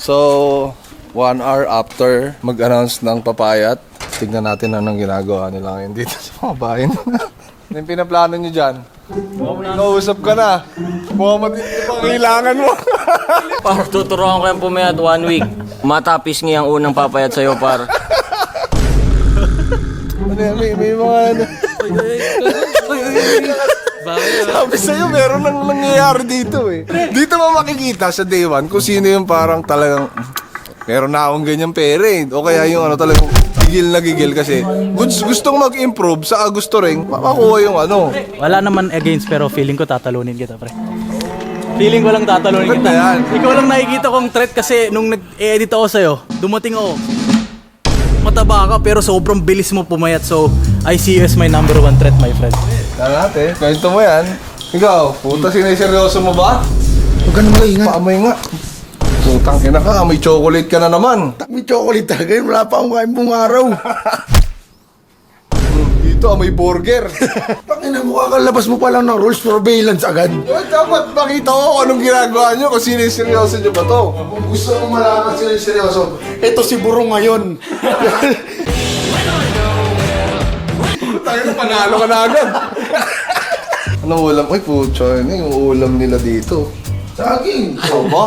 So, 1 hour after mag-announce ng papayat, tignan natin anong ginagawa nila ngayon dito sa mga bahay na. Yung pinaplano nyo dyan? Kausap ka na. Mukhang matindi pang kailangan mo. Par, tuturuan ko yung pumayat 1 week. Matapis nga ang unang papayat sa'yo, par. May mga ano. Sabi sa'yo, meron nang nangyayari dito eh. Dito mo makikita sa day 1 kung sino yung parang talagang meron na akong ganyang pera eh. O kaya yung ano talagang gigil na gigil kasi gustong mag-improve sa gusto rin makakuha yung ano. Wala naman against pero feeling ko tatalunin kita, pre. Feeling ko lang tatalunin kita. Yan. Ikaw lang nakikita kong threat kasi nung nag-edit ako sa'yo, dumating ako. Mataba ka pero sobrang bilis mo pumayat, so I see you as my number 1 threat, my friend. Tara natin, kwento mo yan. Ikaw, puta sineseryoso mo ba? Huwag ka naman ingat. Paamoy nga. Putang ina ka, may chocolate ka na naman. May chocolate talaga yun. Wala pa akong kain buong araw. Dito, may burger. Pakina mo, kakalabas mo pa lang ng rules surveillance agad. Dapat makita ko kung anong ginagawa nyo, kung sineseryoso nyo ba to. Kung gusto mo malaman sila yung seryoso, ito si Burong ngayon. Tayo na panalo ka na agad. Anong ulam? Uy, putya, ano yung ulam nila dito? Saging. Oo ba?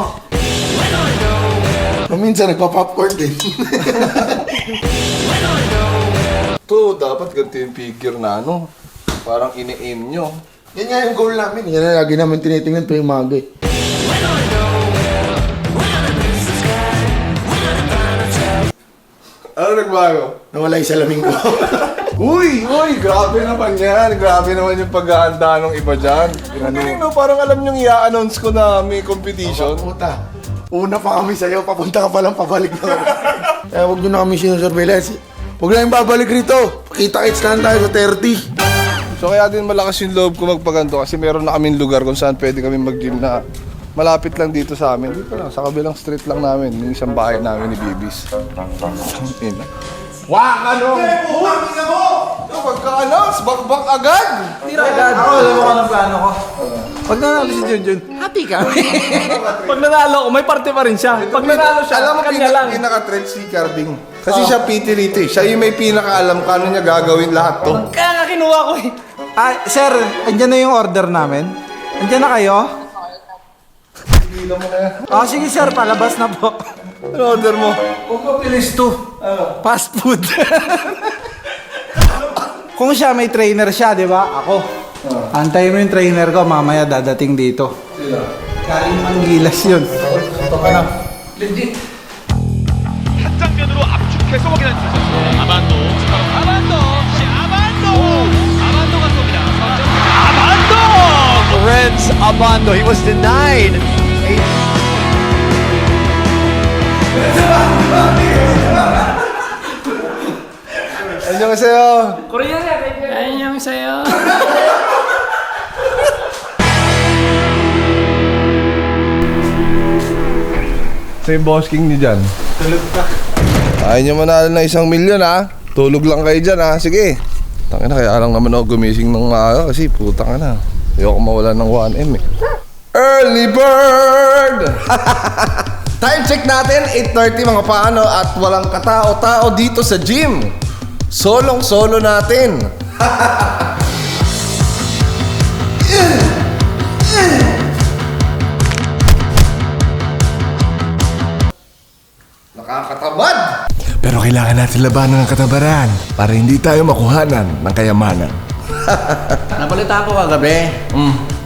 Minsan nagpa-popcorn din. Ito, dapat ganito yung figure na ano. Parang ini-aim nyo. Yan nga yung goal namin. Yan na lagi namin tinitingnan tuwing umaga eh. Ano nagbago? Nawala yung salamin ko. Uy, grabe naman yan. Grabe naman yung paghahanda ng iba dyan. Ano? Parang alam nyo i-announce ko na may competition. Puta. Una pa kami sa'yo, papunta ka pa lang, pabalik na kami. Kaya huwag nyo na kami sinusurveillance. Huwag na yung babalik rito. Kita-kits na tayo sa 30. So kaya din malakas yung loob ko magpaganto kasi meron na kaming lugar kung saan pwede kami mag-gym na malapit lang dito sa amin. Dito lang, sa kabilang street lang namin. Yung isang bahay namin ni Bibis. Ina. Wak! Ano? Putang mo! Pagka-announce, bakbak agad! Tira agad. Ako, alam mo ka ng plano ko. Pag nanalo si Junjun, happy kami. Pag nanalo ko, may parte pa rin siya. Pag nanalo siya, alam mo, kanya lang. pinaka-trend si Carding. Kasi siya PT rito eh. Siya yung may pinaka-alam kano niya gagawin lahat to. Kaya nga kinuha ko eh. Ah, sir, andyan na yung order namin. Andyan na kayo? Hila mo na yan. Ah, sige sir, palabas na po. Ano order mo? Huwag mapilis to. Fast food. Kung siya may trainer siya, di ba? Ako. Antayin mo yung trainer ko, mamaya dadating dito. Sila. Galing Manggilas yun. Ito ka na. Legit. 한 장면으로 압축해서 확인한 주 선수 아반도 아반도 아반도가 쏩니다. 아반도 Lorenz Abando he was denied 안녕하세요. Annyeonghaseyo. Sa yung boss king niyo dyan. Tulog ka. Ayaw nyo manalo ng 1 milyon ha. Tulog lang kayo dyan ha. Sige. Tangin na, kaya lang naman ako gumising ng maaga kasi putang na. Ayoko mawala ng 1M eh. Early bird! Time check natin, 8:30 mga paano at walang katao-tao dito sa gym. Solong-solo natin. Nakakatabad! Pero kailangan natin labanan ng katabaran para hindi tayo makuhanan ng kayamanan. Nabalitaan ko kagabi.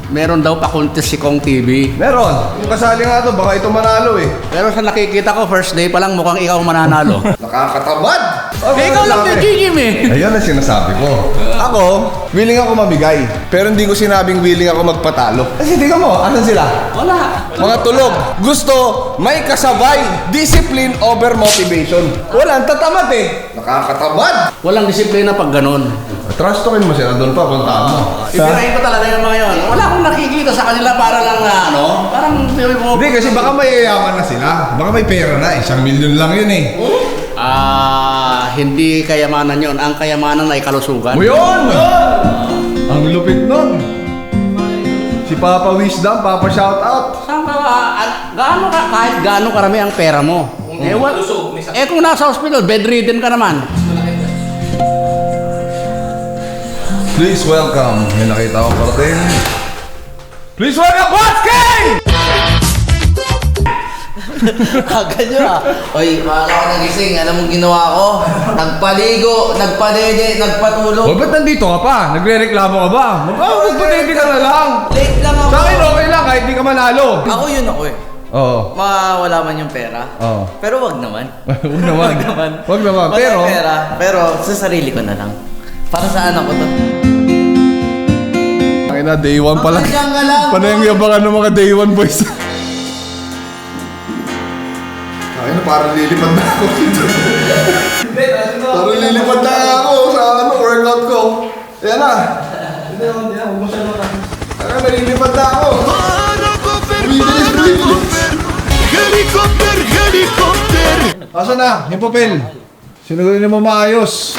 Meron daw pa-contest si Kong TV. Meron! Yung kasali nga to, baka ito manalo eh. Pero sa nakikita ko, first day pa lang mukhang ikaw mananalo. Nakakatabad! Ikaw lang nagigim eh. Ayun ang sinasabi ko. Ako, willing ako mamigay. Pero hindi ko sinabing willing ako magpatalo. Kasi tingnan mo, asan sila? Wala. Mga tulog. Gusto, may kasabay. Discipline over motivation. Wala, ang tatamat eh. Nakakatabad! Walang disiplina pag ganun. Trust talkin mo sila doon pa, puntaan mo. Ibirahin ko talaga yung mga yun. Wala akong nakikita sa kanila para lang parang Hindi, kasi baka mayayaman na sila. Baka may pera na, 1 milyon lang yun eh. Hindi kayamanan yon. Ang kayamanan ay kalusugan. O yun! Ang lupit nun. Si Papa Wisdom, Papa shoutout. Saan ka, kahit gaano karami ang pera mo. Kung nasa hospital, bedridden ka naman. Please welcome. May nakita ko parating. Please welcome, Watsky! Ganyo ah. Oy, maaga ako nagising. Alam mong ginawa ko? Nagpaligo, nagpadede, nagpatulog. O, ba't nandito ka pa? Nagre-reklamo ka ba? Magpatindi ka na lang. Late lang ako. Sa akin okay lang kahit di ka manalo. Ako yun ako eh. Oo. Mawala man yung pera. Oo. Pero wag naman. Huwag naman. naman. Huwag naman. Wag Pero, yung pera. Pero sa sarili ko na lang. Para sa anak ko to. ay na, day 1 pa lang. Diyan ka lang. Paano yung yabangan ng mga day 1 boys? Ay na, parang lilipad na ako. Parang lilipad na ako sa workout ko. Ayan na. Ay, nalilipad na ako. Asa na? Yung papel. Sinugunin mo maayos.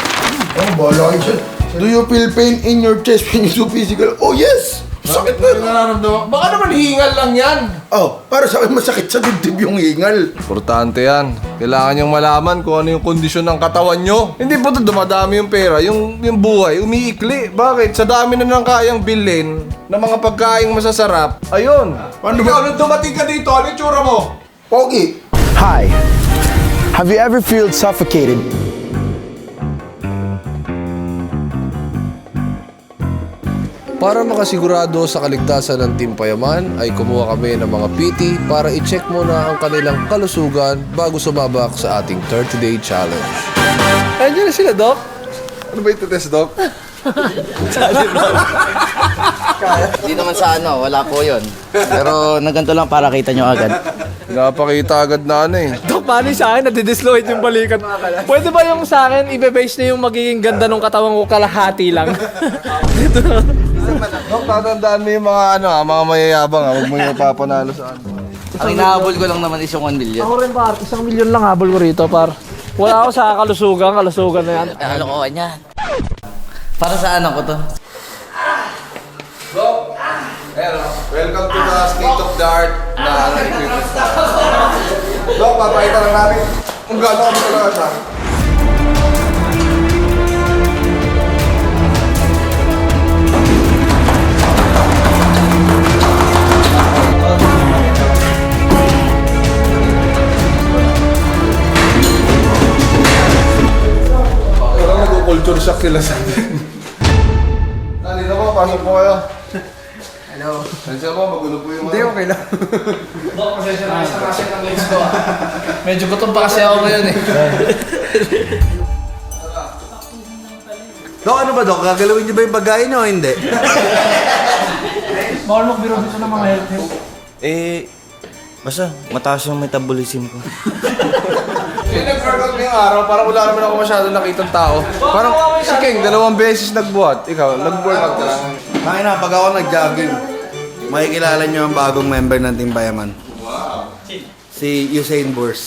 Oh, bahala kayo dyan. Do you feel pain in your chest when you do physical? Oh, yes! Sakit na. Nararamdaman. Baka naman hingal lang yan. Oh, para sa akin masakit sa dibdib yung hingal. Importante yan. Kailangan niyong malaman kung ano yung kondisyon ng katawan nyo. Hindi po ito dumadami yung pera. Yung buhay, umiikli. Bakit? Sa dami na nang kayang bilhin ng mga pagkaing masasarap. Ayun. Paano Ikaw, ba? nung dumating ka dito, ano yung tsura mo? Pogi. Hi. Have you ever felt suffocated? Para makasigurado sa kaligtasan ng Team Payaman ay kumuha kami ng mga PT para i-check muna ang kanilang kalusugan bago sumabak sa ating 30-day challenge. Andiyan na sila, Doc. Ano ba ito-test, Doc? Hindi naman sa ano, wala po yun. Pero naganto lang para kita nyo agad. Napakita agad na ano eh. Dok, paano sa akin? Nadidislocate yung balikat. Pwede ba yung sa akin, ibe-base na yung magiging ganda ng katawan ko kalahati lang? Dito na. Doc, tatandaan mo yung mga mga mayayabang ha. Huwag mo yung papanalo sa ano. Ang inahabol ko lang naman is yung 1 million. Ako rin par, 1 milyon lang habol ko rito par. Wala ako sa kalusugan na yan. Kalokohan yan. Para sa anak ko to. Doc, welcome to the state of the art na equipment. Doc, papakita lang namin kung gaano kami talaga siya. Parang nag-culture shock sila sa atin. Dito po, pasok po kayo. Hello. Pasensya po, magulo po yung Hindi, okay lang. Dok, pasensya na sa kasi ng legs ko. Medyo gutom pa kasi ako ngayon eh. Dok, ano ba, Dok? Gagalawin niyo ba yung bagay niyo o hindi? Bawal magbiro dito ng mga health. Basta, mataas yung metabolism ko. Yung nag-workout ngayong araw, parang wala naman ako masyado nakitang tao. Parang si King, 2 beses nagbuhat. Ikaw, nag-workout ka lang. Ay na, pag ako nag-jogging, makikilala niyo ang bagong member ng Team Payaman. Wow. Si Usain Bolt.